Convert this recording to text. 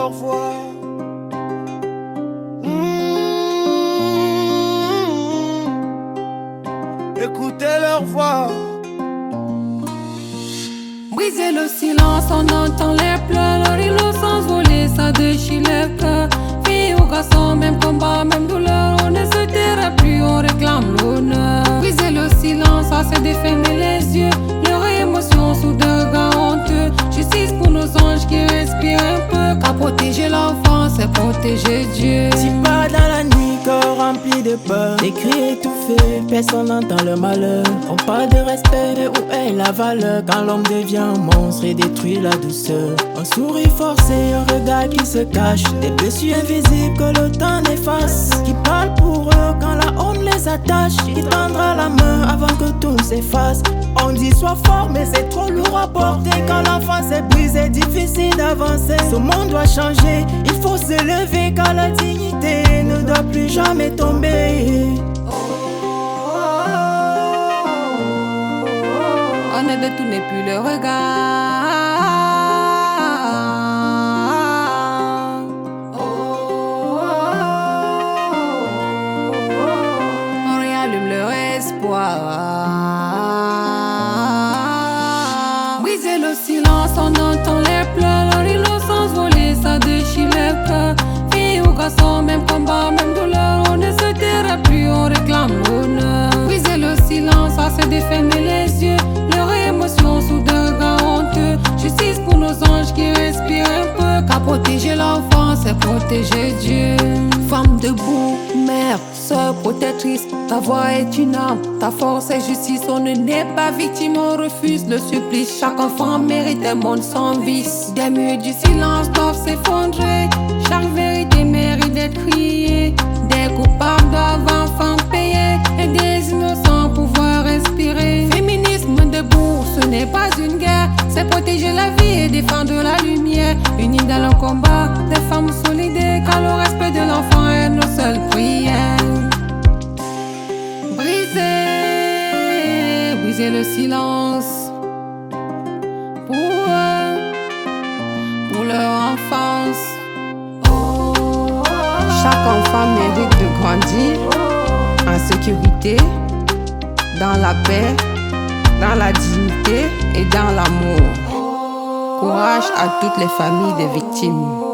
leur voix. Écoutez leur voix. Briser le silence, on entend les pleurs. Ils l'ont s'envoler, ça déchire les cœurs. Filles ou garçons, même combat, même douleur. On ne se taira plus, on réclame l'honneur. Briser le silence, ça c'est de fermer les yeux. Leurs émotions sous de regards honteux. Justice pour nos anges qui respirent un peu. Car protéger l'enfant, c'est protéger Dieu. Si pas dans la nuit, corps rempli de peur, des cris étouffés, personne n'entend le malheur. On parle de respect, mais où est la valeur quand l'homme devient un monstre et détruit la douceur? Un sourire forcé, un regard qui se cache, des blessures invisibles que le temps efface, qui parlent pour eux quand la honte les attache, qui tendra la main avant que tout s'efface. On dit sois fort, mais c'est trop lourd à porter. Quand l'enfance est brisée, difficile d'avancer. Ce monde doit changer, il faut se lever car la dignité ne doit plus jamais tomber. On ne détourne plus le regard. On réallume leur espoir. Briser le silence, on entend les pleurs. Ils l'ont s'envoler, ça déchire les cœurs. Filles ou garçons, même combat, même douleur. On ne se taira plus, on réclame l'honneur. Briser le silence, ça c'est de fermer les yeux. Leurs émotions sous de regards honteux. Justice pour nos anges qui respirent un peu. Car protéger l'enfant, c'est protéger Dieu. Femme debout, mère, sœur, protectrice. Ta voix est une arme, ta force est justice. On ne n'est pas victime, on refuse le supplice. Chaque enfant mérite un monde sans vice. Des murs du silence doivent s'effondrer. Chaque vérité mérite d'être criée. Des coupables doivent enfin payer. Et des innocents pouvoir respirer. Féminisme debout, ce n'est pas une guerre. C'est protéger la vie et défendre la lumière. Unis dans le combat, des femmes solidaires. Car le respect de l'enfant est nos seules prières. Briser le silence pour eux, pour leur enfance. Chaque enfant mérite de grandir en sécurité, dans la paix, dans la dignité et dans l'amour. Courage à toutes les familles des victimes.